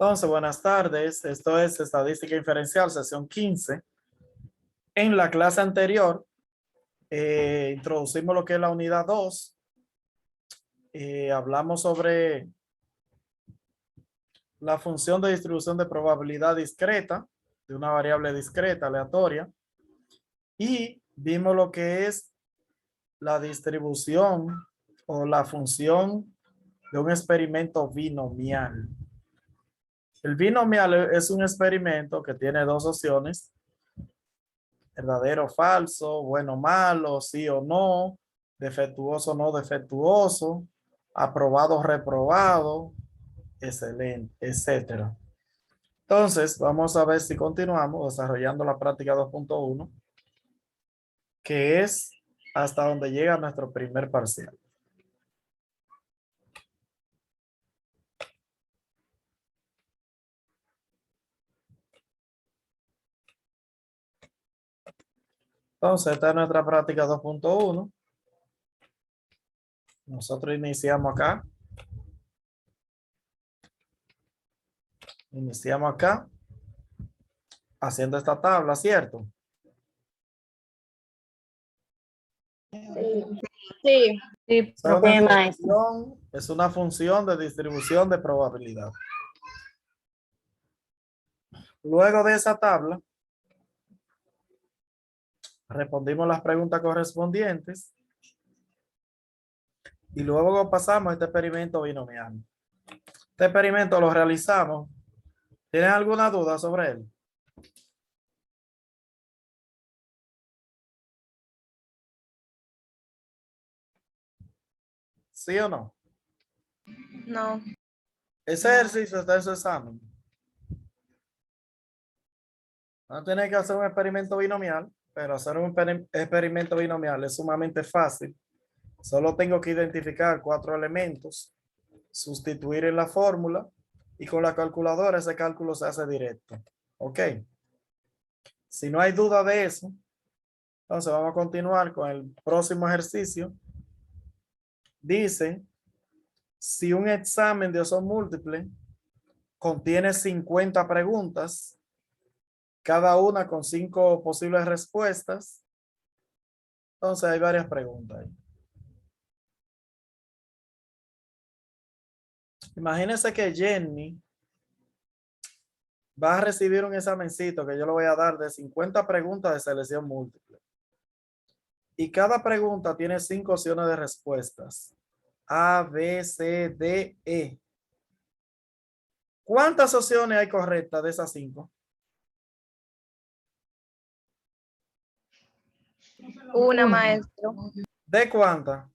Entonces, buenas tardes. Esto es Estadística Inferencial, sesión 15. En la clase anterior, introducimos lo que es la unidad 2. Hablamos sobre la función de distribución de probabilidad discreta, de una variable discreta, aleatoria. Y vimos lo que es la distribución o la función de un experimento binomial. El binomial es un experimento que tiene dos opciones: verdadero o falso, bueno o malo, sí o no, defectuoso o no defectuoso, aprobado o reprobado, excelente, etcétera. Entonces, vamos a ver si continuamos desarrollando la práctica 2.1, que es hasta donde llega nuestro primer parcial. Entonces, esta es nuestra práctica 2.1. Nosotros iniciamos acá. Iniciamos acá haciendo esta tabla, ¿cierto? Sí. Es una función de distribución de probabilidad. Luego de esa tabla, respondimos las preguntas correspondientes y luego pasamos a este experimento binomial. Este experimento lo realizamos. ¿Tienen alguna duda sobre él? ¿Sí o no? No. Ese ejercicio está en su examen. No tiene que hacer un experimento binomial, pero hacer un experimento binomial es sumamente fácil. Solo tengo que identificar 4 elementos, sustituir en la fórmula y con la calculadora ese cálculo se hace directo. ¿Ok? Si no hay duda de eso, entonces vamos a continuar con el próximo ejercicio. Dice, si un examen de opción múltiple contiene 50 preguntas, cada una con 5 posibles respuestas, entonces hay varias preguntas ahí. Imagínense que Jenny va a recibir un examencito que yo le voy a dar de 50 preguntas de selección múltiple. Y cada pregunta tiene 5 opciones de respuestas. A, B, C, D, E. ¿Cuántas opciones hay correctas de esas 5? Una, maestro. ¿De cuántas?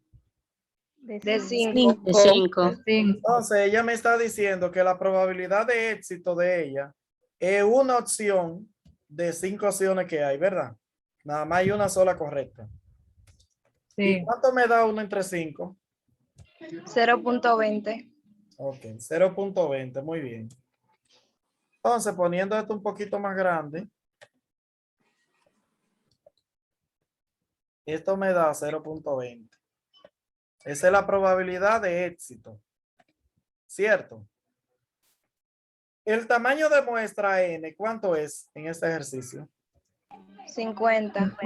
De 5. De 5. Entonces ella me está diciendo que la probabilidad de éxito de ella es una opción de 5 opciones que hay, ¿verdad? Nada más hay una sola correcta. Sí. ¿Y cuánto me da 1 entre 5? 0.20. Ok, 0.20, muy bien. Entonces, poniendo esto un poquito más grande, esto me da 0.20. Esa es la probabilidad de éxito, ¿cierto? El tamaño de muestra n, ¿cuánto es en este ejercicio? 50.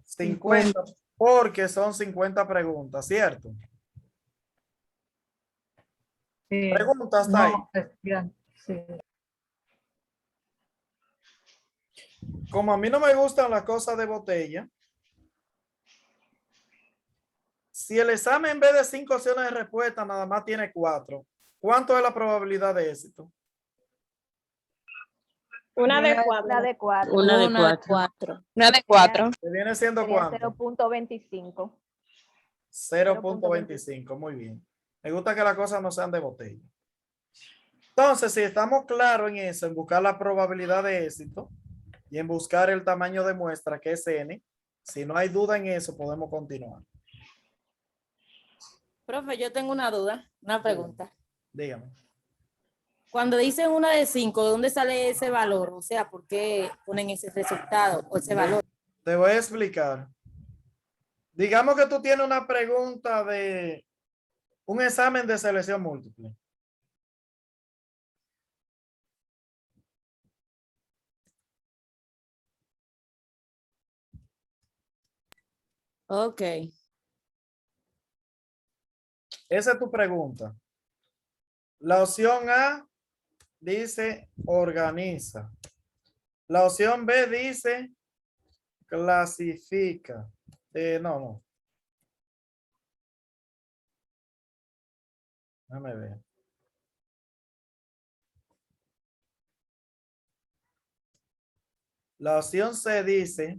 50, porque son 50 preguntas, ¿cierto? Sí. Pregunta hasta ahí. Sí. Como a mí no me gustan las cosas de botella, si el examen en vez de 5 opciones de respuesta nada más tiene 4, ¿cuánto es la probabilidad de éxito? Una de 4. Una de 4. Una de 4. Una de 4. ¿Que viene siendo cuánto? 0.25. 0.25, muy bien. Me gusta que las cosas no sean de botella. Entonces, si estamos claros en eso, en buscar la probabilidad de éxito y en buscar el tamaño de muestra, que es n, si no hay duda en eso, podemos continuar. Profe, yo tengo una duda, una pregunta. Dígame. Cuando dicen una de 5, ¿de dónde sale ese valor? O sea, ¿por qué ponen ese resultado o ese valor? Te voy a explicar. Digamos que tú tienes una pregunta de un examen de selección múltiple. Ok. Esa es tu pregunta. La opción A dice organiza. La opción B dice clasifica. No. Déjame ver. La opción C dice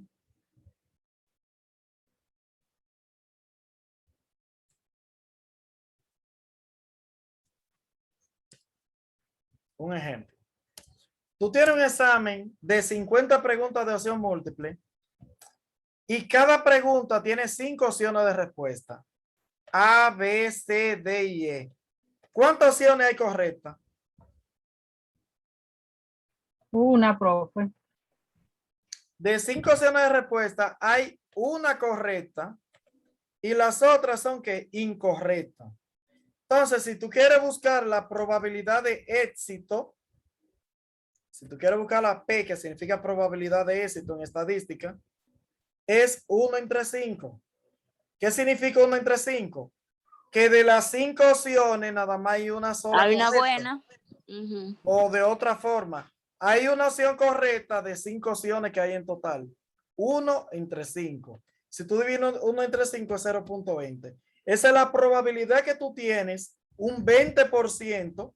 un ejemplo. Tú tienes un examen de 50 preguntas de opción múltiple y cada pregunta tiene 5 opciones de respuesta. A, B, C, D y E. ¿Cuántas opciones hay correctas? Una, profe. De 5 opciones de respuesta hay una correcta y las otras son que incorrectas. Entonces, si tú quieres buscar la probabilidad de éxito, si tú quieres buscar la P, que significa probabilidad de éxito en estadística, es 1 entre 5. ¿Qué significa 1 entre 5? Que de las 5 opciones nada más hay una sola Hay una correcta. buena. O de otra forma, hay una opción correcta de 5 opciones que hay en total. 1 entre 5. Si tú divides 1 entre 5 es 0.20. Esa es la probabilidad que tú tienes, un 20%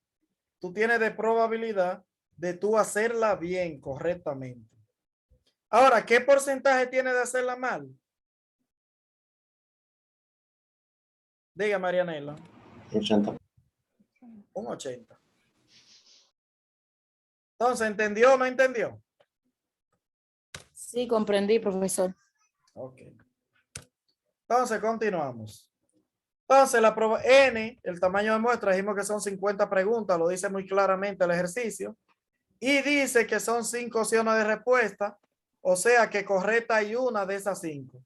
tú tienes de probabilidad de tú hacerla bien, correctamente. Ahora, ¿qué porcentaje tiene de hacerla mal? Diga, Marianela. 80. Un 80. Entonces, ¿entendió o no entendió? Sí, comprendí, profesor. Ok. Entonces, continuamos. Entonces, la prueba N, el tamaño de muestra, dijimos que son 50 preguntas, lo dice muy claramente el ejercicio. Y dice que son 5 opciones de respuesta, o sea que correcta hay una de esas 5.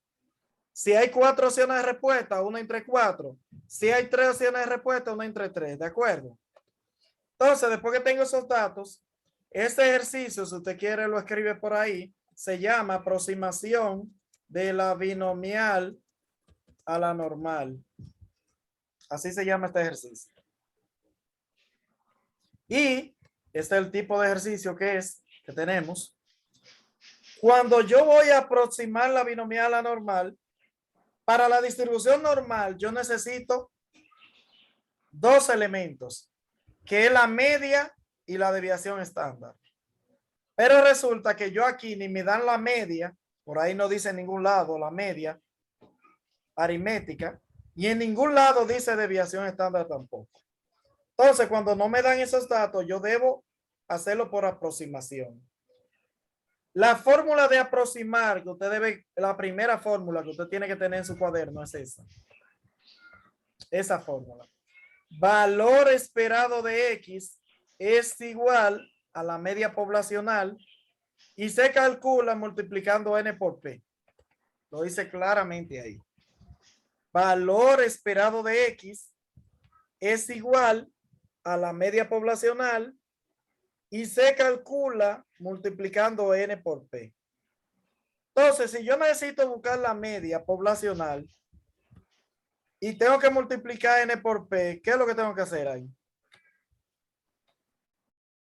Si hay 4 opciones de respuesta, una entre 4. Si hay 3 opciones de respuesta, una entre 3. ¿De acuerdo? Entonces, después que tengo esos datos, este ejercicio, si usted quiere, lo escribe por ahí, se llama aproximación de la binomial a la normal. Así se llama este ejercicio. Y este es el tipo de ejercicio que tenemos. Cuando yo voy a aproximar la binomial a la normal, para la distribución normal, yo necesito 2 elementos, que es la media y la desviación estándar. Pero resulta que yo aquí ni me dan la media, por ahí no dice en ningún lado la media aritmética, y en ningún lado dice desviación estándar tampoco. Entonces, cuando no me dan esos datos, yo debo hacerlo por aproximación. La fórmula de aproximar que usted debe, la primera fórmula que usted tiene que tener en su cuaderno es esa. Esa fórmula. Valor esperado de X es igual a la media poblacional y se calcula multiplicando N por P. Lo dice claramente ahí. Valor esperado de X es igual a la media poblacional y se calcula multiplicando N por P. Entonces, si yo necesito buscar la media poblacional y tengo que multiplicar N por P, ¿qué es lo que tengo que hacer ahí?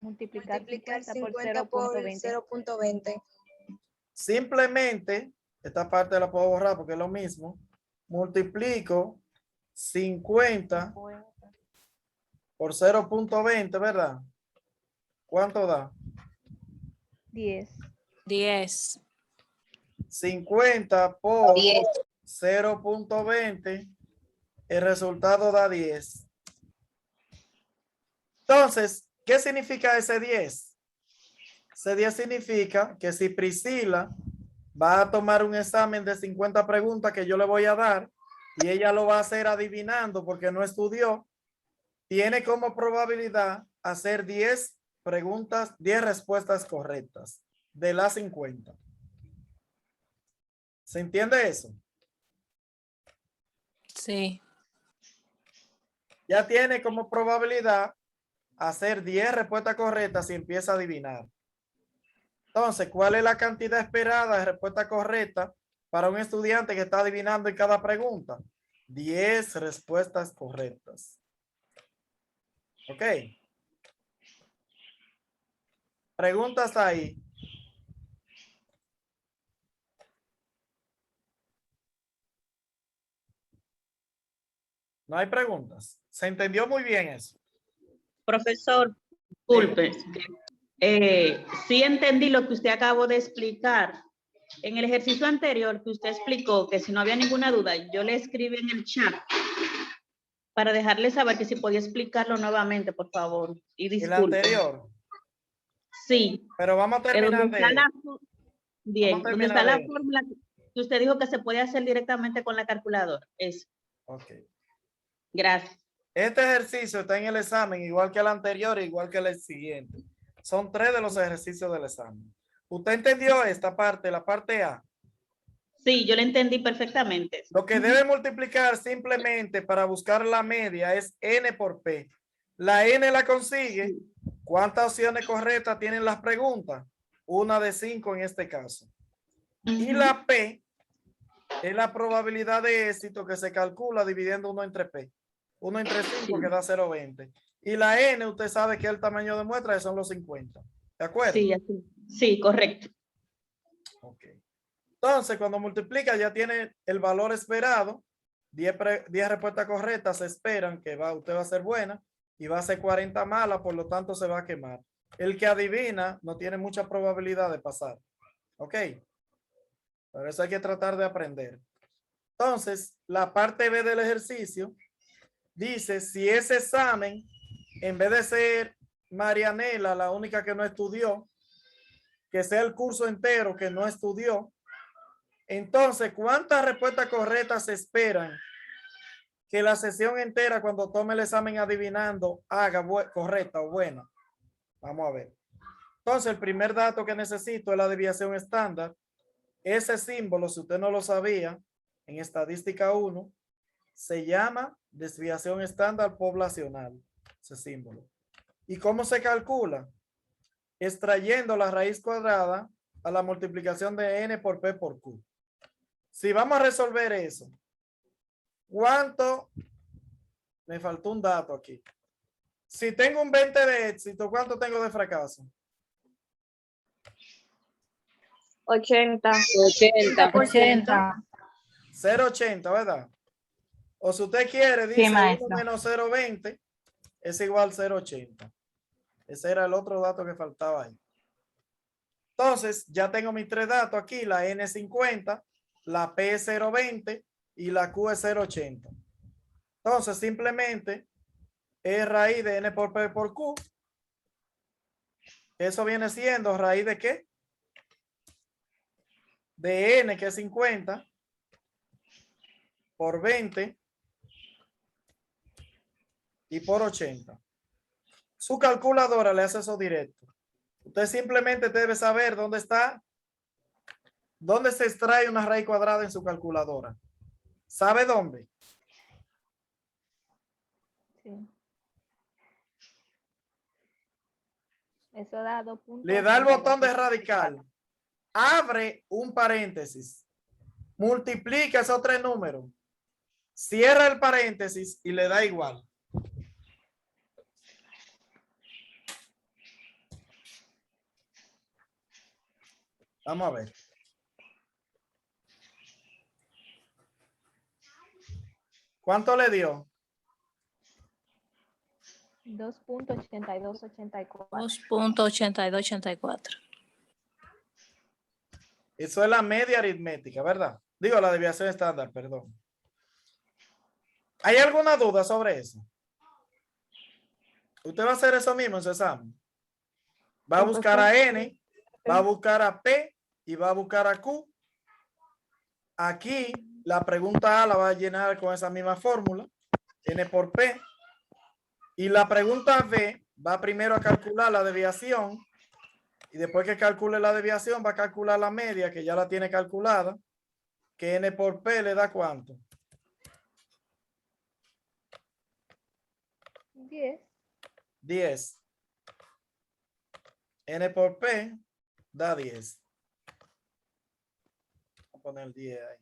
Multiplicar 50 por 0.20. Simplemente, esta parte la puedo borrar porque es lo mismo. Multiplico 50 por 0.20, ¿verdad? ¿Cuánto da? 10. 10. 50 por 0.20, el resultado da 10. Entonces, ¿qué significa ese 10? Ese 10 significa que si Priscila va a tomar un examen de 50 preguntas que yo le voy a dar y ella lo va a hacer adivinando porque no estudió, tiene como probabilidad hacer 10 preguntas, 10 respuestas correctas de las 50. ¿Se entiende eso? Sí. Ya tiene como probabilidad hacer 10 respuestas correctas si empieza a adivinar. Entonces, ¿cuál es la cantidad esperada de respuesta correcta para un estudiante que está adivinando en cada pregunta. 10 respuestas correctas. Ok. Preguntas ahí. No hay preguntas. ¿Se entendió muy bien eso? Profesor, disculpe. Sí entendí lo que usted acabó de explicar. En el ejercicio anterior que usted explicó, que si no había ninguna duda, yo le escribí en el chat para dejarle saber que si podía explicarlo nuevamente, por favor. Y El disculpe. anterior. Sí. Pero vamos a terminar Donde está de... bien, Vamos a donde está terminar la de- fórmula que usted dijo que se puede hacer directamente con la calculadora. Eso. Ok. Gracias. Este ejercicio está en el examen, igual que el anterior, igual que el siguiente. Son 3 de los ejercicios del examen. ¿Usted entendió esta parte, la parte A? Sí, yo le entendí perfectamente. Lo que debe multiplicar simplemente para buscar la media es n por p. La n la consigue. ¿Cuántas opciones correctas tienen las preguntas? Una de 5 en este caso. Y la p es la probabilidad de éxito que se calcula dividiendo 1 entre p. 1 entre 5 que da 0,20. Y la n, usted sabe que el tamaño de muestra son los 50. ¿De acuerdo? Sí, así. Sí, correcto. Ok. Entonces, cuando multiplica ya tiene el valor esperado. 10 respuestas correctas se esperan que usted va a ser buena y va a ser 40 malas, por lo tanto se va a quemar. El que adivina no tiene mucha probabilidad de pasar. ¿Ok? Por eso hay que tratar de aprender. Entonces, la parte B del ejercicio dice, si ese examen, en vez de ser Marianela la única que no estudió, que sea el curso entero que no estudió, entonces, ¿cuántas respuestas correctas se esperan que la sesión entera, cuando tome el examen adivinando, haga correcta o buena? Vamos a ver. Entonces, el primer dato que necesito es la desviación estándar. Ese símbolo, si usted no lo sabía, en estadística 1, se llama desviación estándar poblacional, ese símbolo. ¿Y cómo se calcula? Extrayendo la raíz cuadrada a la multiplicación de n por p por q. Si vamos a resolver eso, ¿cuánto? Me faltó un dato aquí. Si tengo un 20 de éxito, ¿cuánto tengo de fracaso? 80. 80. 0,80, ¿verdad? O si usted quiere, Sí, dice 1 maestro. menos 0,20 es igual a 0,80. Ese era el otro dato que faltaba ahí. Entonces, ya tengo mis 3 datos aquí, la N 50, la P 0,20 y la Q es 0,80. Entonces, simplemente es raíz de N por P por Q. Eso viene siendo raíz de ¿qué? De N, que es 50, por 20 y por 80. Su calculadora le hace eso directo. Usted simplemente debe saber dónde está, dónde se extrae una raíz cuadrada en su calculadora. ¿Sabe dónde? Sí. Eso da 2.82. Le da el botón de radical. Abre un paréntesis. Multiplica esos 3 números. Cierra el paréntesis y le da igual. Vamos a ver. ¿Cuánto le dio? 2.8284. 2.8284. Eso es la media aritmética, ¿verdad? Digo, la desviación estándar, perdón. ¿Hay alguna duda sobre eso? Usted va a hacer eso mismo en su examen. Va a buscar a N, va a buscar a P y va a buscar a Q. Aquí la pregunta A la va a llenar con esa misma fórmula, N por P. Y la pregunta B va primero a calcular la desviación y después que calcule la desviación va a calcular la media, que ya la tiene calculada, que N por P le da ¿cuánto? 10. 10. N por P da 10. poner el 10 ahí.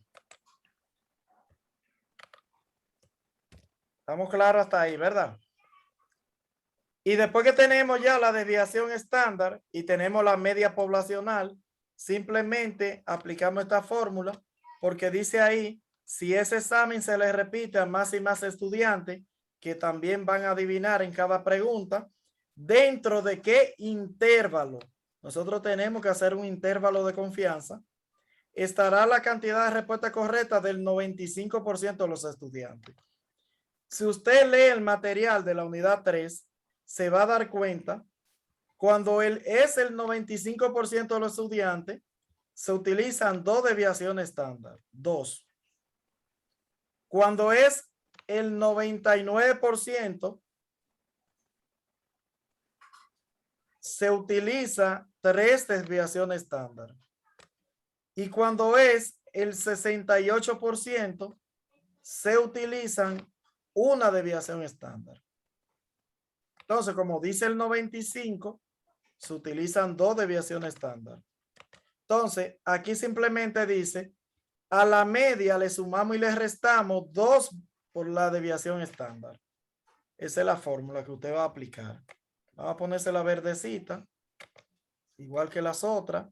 Estamos claros hasta ahí, ¿verdad? Y después que tenemos ya la desviación estándar y tenemos la media poblacional, simplemente aplicamos esta fórmula porque dice ahí, si ese examen se le repite a más y más estudiantes que también van a adivinar en cada pregunta, ¿dentro de qué intervalo? Nosotros tenemos que hacer un intervalo de confianza. Estará la cantidad de respuestas correctas del 95% de los estudiantes. Si usted lee el material de la unidad 3, se va a dar cuenta, cuando es el 95% de los estudiantes, se utilizan 2 desviaciones estándar, 2. Cuando es el 99%, se utiliza 3 desviaciones estándar. Y cuando es el 68%, se utilizan 1 desviación estándar. Entonces, como dice el 95, se utilizan 2 desviaciones estándar. Entonces, aquí simplemente dice, a la media le sumamos y le restamos 2 por la desviación estándar. Esa es la fórmula que usted va a aplicar. Vamos a ponerse la verdecita, igual que las otras.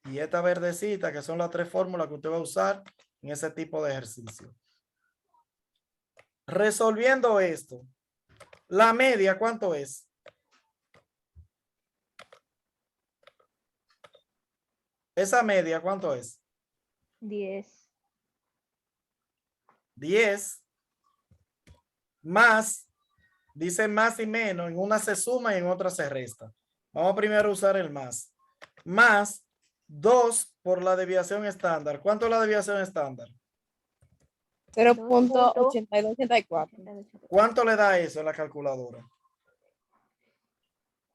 Y esta verdecita, que son las 3 fórmulas que usted va a usar en ese tipo de ejercicio. Resolviendo esto, la media, ¿cuánto es? Esa media, ¿cuánto es? 10. 10 más, dice más y menos, en una se suma y en otra se resta. Vamos primero a usar el más. Más 2 por la desviación estándar. ¿Cuánto es la desviación estándar? 0.8284. ¿Cuánto le da eso en la calculadora?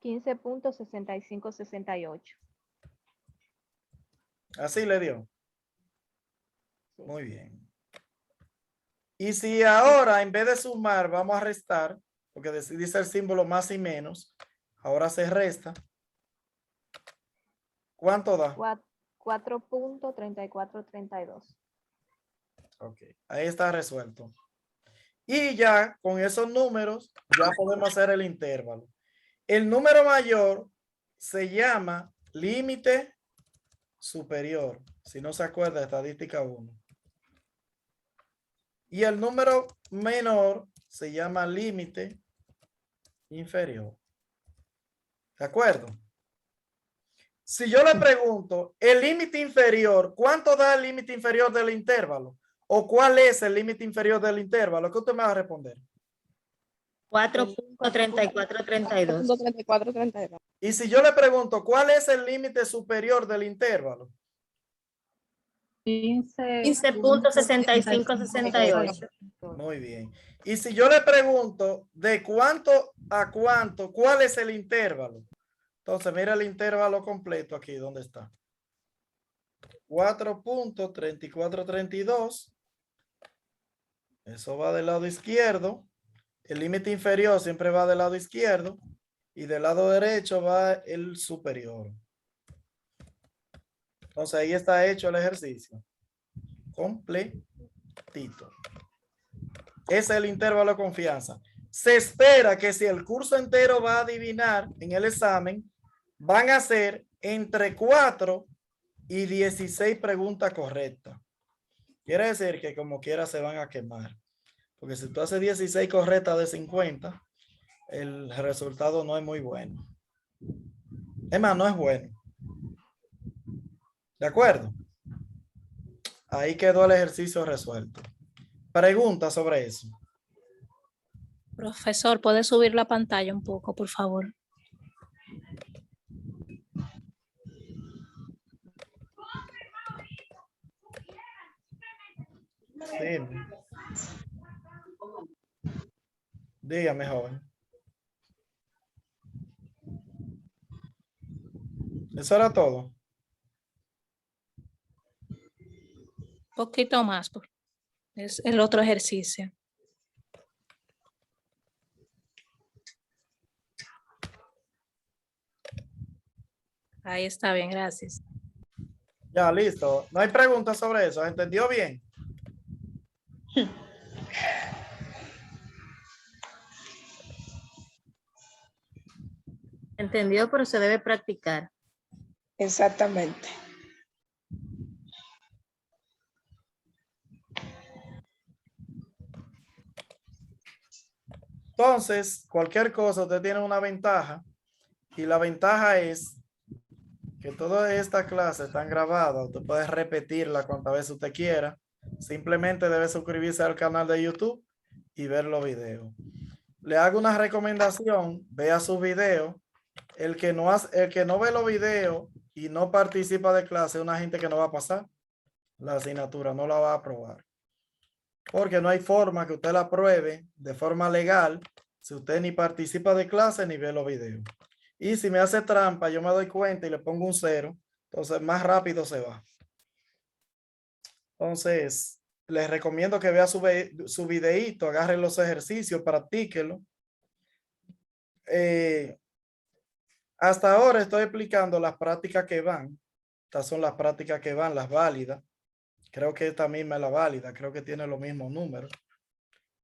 15.6568. Así le dio. Sí. Muy bien. Y si ahora en vez de sumar vamos a restar, porque dice el símbolo más y menos, ahora se resta. ¿Cuánto da? 4.3432. Ok, ahí está resuelto. Y ya con esos números ya podemos hacer el intervalo. El número mayor se llama límite superior, si no se acuerda, estadística 1. Y el número menor se llama límite inferior. ¿De acuerdo? Si yo le pregunto, el límite inferior, ¿cuánto da el límite inferior del intervalo? ¿O cuál es el límite inferior del intervalo? ¿Qué usted me va a responder? 4.3432. 4.3432. Y si yo le pregunto, ¿cuál es el límite superior del intervalo? 15.6568. Muy bien. Y si yo le pregunto, ¿de cuánto a cuánto? ¿Cuál es el intervalo? Entonces, mira el intervalo completo aquí, ¿dónde está? 4.3432. Eso va del lado izquierdo. El límite inferior siempre va del lado izquierdo. Y del lado derecho va el superior. Entonces, ahí está hecho el ejercicio. Completito. Ese es el intervalo de confianza. Se espera que si el curso entero va a adivinar en el examen, van a ser entre 4 y 16 preguntas correctas. Quiere decir que como quiera se van a quemar. Porque si tú haces 16 correctas de 50, el resultado no es muy bueno. Es más, no es bueno. ¿De acuerdo? Ahí quedó el ejercicio resuelto. Pregunta sobre eso. Profesor, ¿puede subir la pantalla un poco, por favor? Dime. Dígame, joven. Eso era todo. Poquito más. Es el otro ejercicio. Ahí está bien, gracias. Ya, listo. No hay preguntas sobre eso. ¿Entendió bien? Entendió, pero se debe practicar. Exactamente. Entonces, cualquier cosa, usted tiene una ventaja. Y la ventaja es que todas estas clases están grabadas. Usted puede repetirla cuantas veces usted quiera. Simplemente debe suscribirse al canal de YouTube y ver los videos. Le hago una recomendación. Vea sus videos. El que no ve los videos y no participa de clase es una gente que no va a pasar la asignatura, no la va a aprobar. Porque no hay forma que usted la apruebe de forma legal si usted ni participa de clase ni ve los videos. Y si me hace trampa, yo me doy cuenta y le pongo un 0, entonces más rápido se va. Entonces, les recomiendo que vea su videíto, agarre los ejercicios, practíquelo. Hasta ahora estoy explicando las prácticas que van. Estas son las prácticas que van, las válidas. Creo que esta misma es la válida. Creo que tiene los mismos números.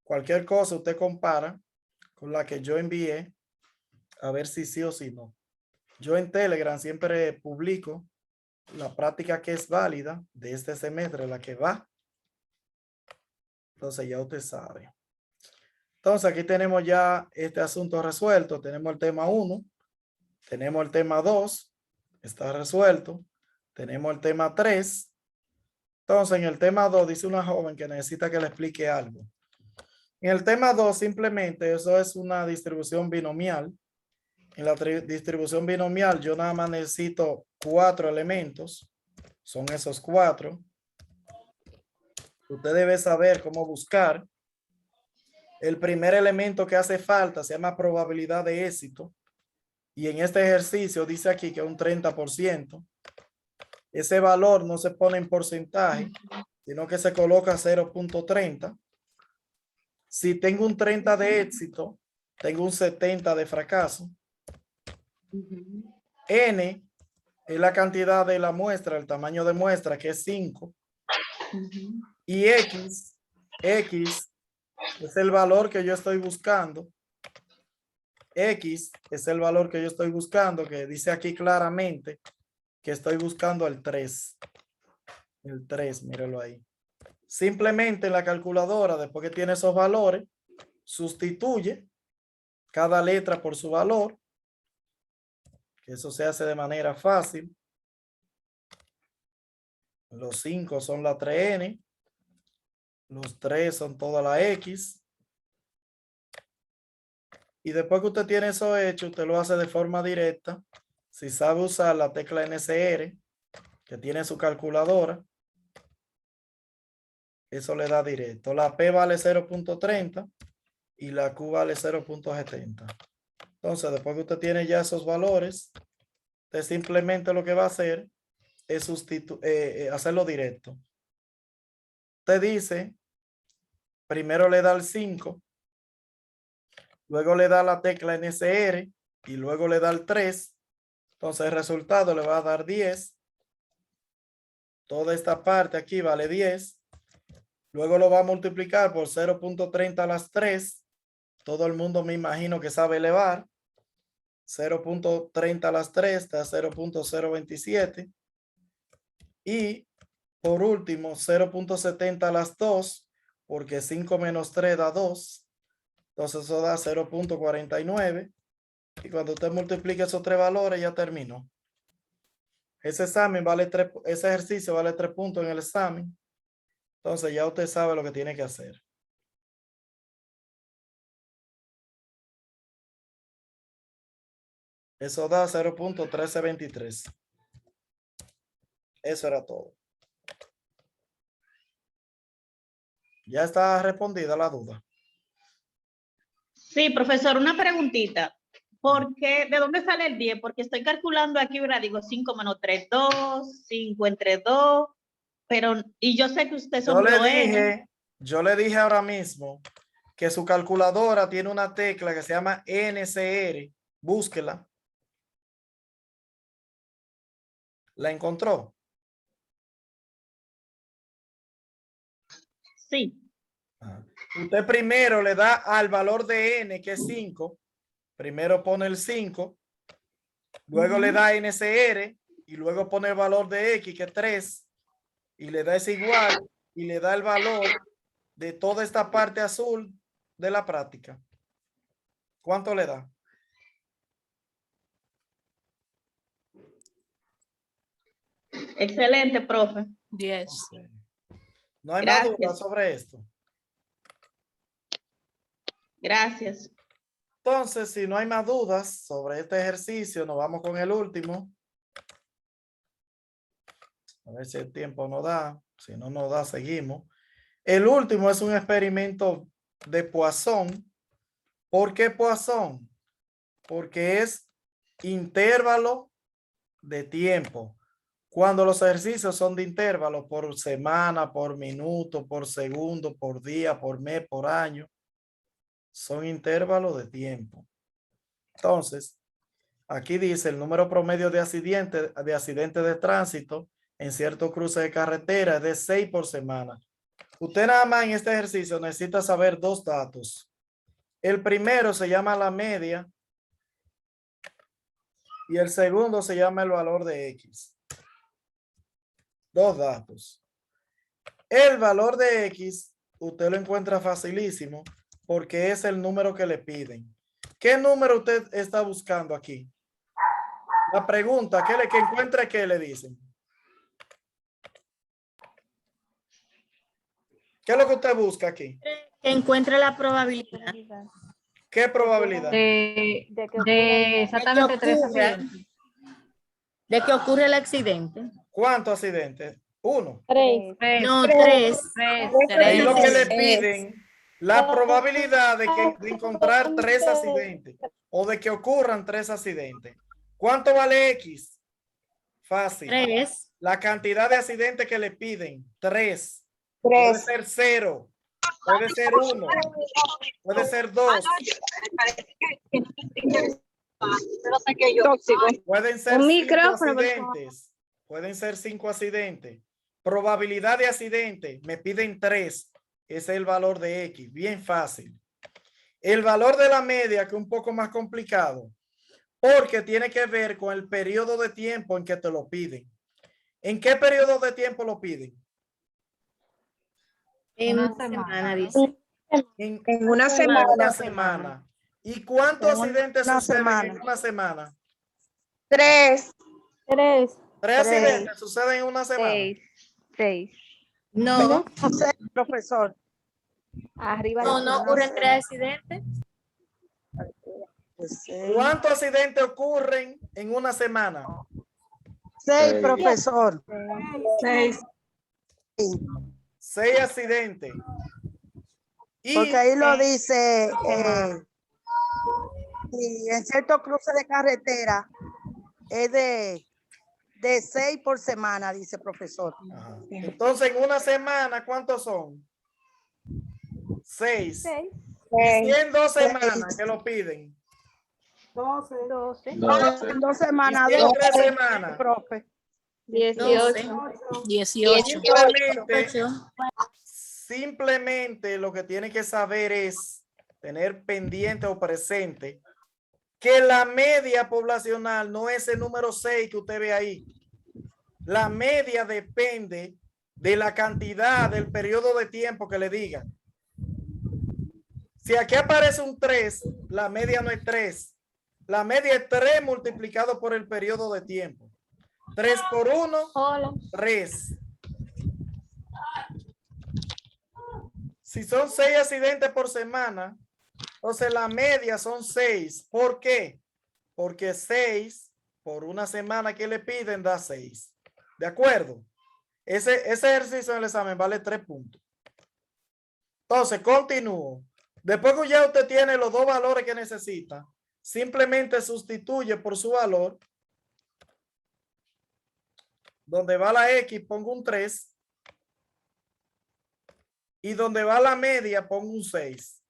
Cualquier cosa usted compara con la que yo envié a ver si sí o si no. Yo en Telegram siempre publico la práctica que es válida de este semestre, la que va. Entonces ya usted sabe. Entonces aquí tenemos ya este asunto resuelto. Tenemos el tema 1. Tenemos el tema 2. Está resuelto. Tenemos el tema 3. Entonces en el tema 2 dice una joven que necesita que le explique algo. En el tema 2 simplemente eso es una distribución binomial. En la distribución binomial yo nada más necesito 4 elementos. Son esos 4. Usted debe saber cómo buscar. El primer elemento que hace falta se llama probabilidad de éxito. Y en este ejercicio dice aquí que es un 30%. Ese valor no se pone en porcentaje, sino que se coloca 0.30. Si tengo un 30 de éxito, tengo un 70 de fracaso. N es la cantidad de la muestra, el tamaño de muestra, que es 5. Y X es el valor que yo estoy buscando. X es el valor que yo estoy buscando, que dice aquí claramente que estoy buscando el 3. El 3, míralo ahí. Simplemente en la calculadora, después que tiene esos valores, sustituye cada letra por su valor. Que eso se hace de manera fácil. Los 5 son la 3N. Los 3 son toda la X. Y después que usted tiene eso hecho, usted lo hace de forma directa. Si sabe usar la tecla NCR, que tiene su calculadora, eso le da directo. La P vale 0.30 y la Q vale 0.70. Entonces, después que usted tiene ya esos valores, usted simplemente lo que va a hacer es hacerlo directo. Usted dice, primero le da el 5, luego le da la tecla NCR y luego le da el 3. Entonces el resultado le va a dar 10. Toda esta parte aquí vale 10. Luego lo va a multiplicar por 0.30 a las 3. Todo el mundo me imagino que sabe elevar. 0.30 a las 3 da 0.027. Y por último 0.70 a las 2, porque 5 menos 3 da 2. Entonces eso da 0.49. Y cuando usted multiplica esos 3 valores ya terminó. Ese examen vale 3, ese ejercicio vale 3 puntos en el examen. Entonces ya usted sabe lo que tiene que hacer. Eso da 0.1323. Eso era todo. Ya está respondida la duda. Sí, profesor, una preguntita. ¿Por qué? ¿De dónde sale el 10? Porque estoy calculando aquí, ¿verdad? Digo 5 menos 3, 2, 5 entre 2, pero, y yo sé que usted son yo le dije ahora mismo que su calculadora tiene una tecla que se llama NCR. Búsquela. ¿La encontró? Sí. Ajá. Usted primero le da al valor de n, que es 5. Primero pone el 5. Luego le da NCR y luego pone el valor de X, que es 3. Y le da ese igual y le da el valor de toda esta parte azul de la práctica. ¿Cuánto le da? Excelente, profe. 10. No hay más Gracias. dudas sobre esto. Gracias. Entonces, si no hay más dudas sobre este ejercicio, nos vamos con el último. A ver si el tiempo nos da. Si no nos da, seguimos. El último es un experimento de Poisson. ¿Por qué Poisson? Porque es intervalo de tiempo. Cuando los ejercicios son de intervalo por semana, por minuto, por segundo, por día, por mes, por año, son intervalos de tiempo. Entonces, aquí dice el número promedio de accidentes de tránsito en cierto cruce de carretera es de 6 por semana. Usted nada más en este ejercicio necesita saber dos datos. El primero se llama la media y el segundo se llama el valor de X. Dos datos. El valor de X usted lo encuentra facilísimo porque es el número que le piden. ¿Qué número usted está buscando aquí? La pregunta, que encuentre, ¿qué le dicen? ¿Qué es lo que usted busca aquí? Que encuentre la probabilidad. ¿Qué probabilidad? De Exactamente de que ocurre el accidente. ¿Cuántos accidentes? 1. No, 3. Ahí lo que le Tres. piden, la probabilidad de encontrar 3 accidentes o de que ocurran 3 accidentes. ¿Cuánto vale X? Fácil. 3. La cantidad de accidentes que le piden, 3. Puede ser 0, puede ser 1, puede ser 2. Pueden ser 5 accidentes. Pueden ser 5 accidentes. Probabilidad de accidente, me piden 3. Ese es el valor de X. Bien fácil. El valor de la media, que es un poco más complicado, porque tiene que ver con el periodo de tiempo en que te lo piden. ¿En qué periodo de tiempo lo piden? En una semana, dice. En una semana. una semana. ¿Y cuántos accidentes una suceden semana. en una semana? 3. 3 accidentes suceden en una semana. 6. No, No sé, profesor. Arriba no ocurren 3 accidentes. ¿Cuántos accidentes ocurren en una semana? 6, profesor. 6. 6 accidentes. Y Porque ahí lo dice, y en cierto cruce de carretera es de 6 por semana, dice profesor. Ajá. Entonces, en una semana, ¿cuántos son? 6. 6. Y 100 2 semanas que lo piden. 12. En 2 semanas, Y 12, 3 semanas. profe. 18. 18. Simplemente lo que tiene que saber es tener pendiente o presente que la media poblacional no es el número 6 que usted ve ahí. La media depende de la cantidad del periodo de tiempo que le digan. Si aquí aparece un 3, la media no es 3. La media es 3 multiplicado por el periodo de tiempo. 3 por 1, 3. Si son 6 accidentes por semana, entonces la media son 6. ¿Por qué? Porque 6 por una semana que le piden da 6. ¿De acuerdo? Ese ejercicio en el examen vale 3 puntos. Entonces, continúo. Después que ya usted tiene los dos valores que necesita, simplemente sustituye por su valor. Donde va la X, pongo un 3. Y donde va la media, pongo un 6.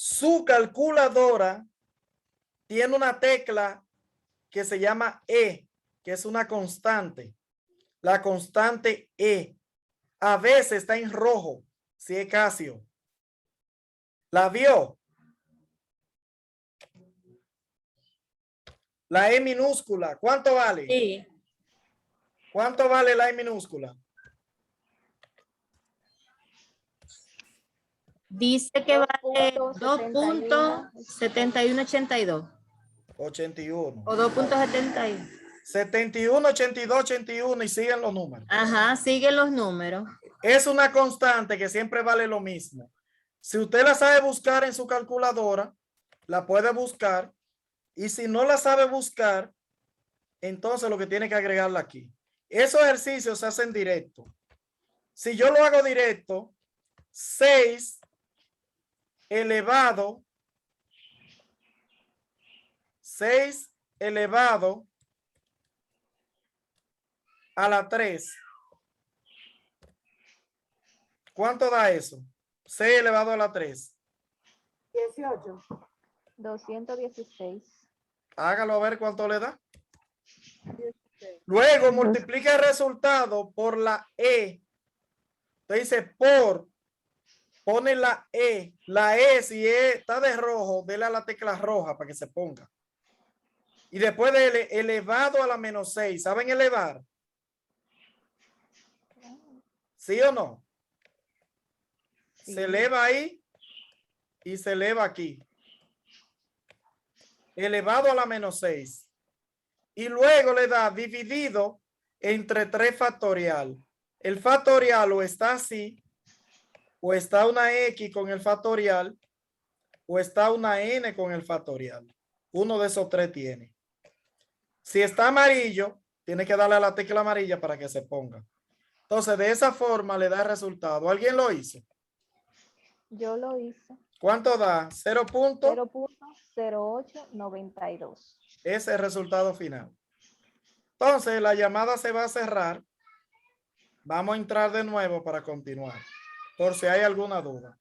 Su calculadora tiene una tecla que se llama E, que es una constante. la constante E. A veces está en rojo, si es Casio. ¿La vio? La E minúscula, ¿cuánto vale? Sí. ¿Cuánto vale la E minúscula? Dice que vale 2.71. 2.7182 81. o 2.71. 71, 82, 81 y siguen los números. Ajá, siguen los números. Es una constante que siempre vale lo mismo. Si usted la sabe buscar en su calculadora, la puede buscar. Y si no la sabe buscar, entonces lo que tiene que agregarla aquí. Esos ejercicios se hacen directo. Si yo lo hago directo, 6 elevado a la 3. ¿Cuánto da eso? 6 elevado a la 3. 18. 216. Hágalo a ver cuánto le da. Luego multiplica el resultado por la E. Entonces dice por, pone la E. La E, si está de rojo, dele a la tecla roja para que se ponga. Y después de elevado a la menos 6. ¿Saben elevar? ¿Sí o no? Sí. Se eleva ahí y se eleva aquí. Elevado a la menos 6. Y luego le da dividido entre 3 factorial. El factorial o está así, o está una X con el factorial, o está una N con el factorial. Uno de esos 3 tiene. Si está amarillo, tiene que darle a la tecla amarilla para que se ponga. Entonces, de esa forma le da el resultado. ¿Alguien lo hizo? Yo lo hice. ¿Cuánto da? 0.0892. Ese es el resultado final. Entonces, la llamada se va a cerrar. Vamos a entrar de nuevo para continuar, por si hay alguna duda.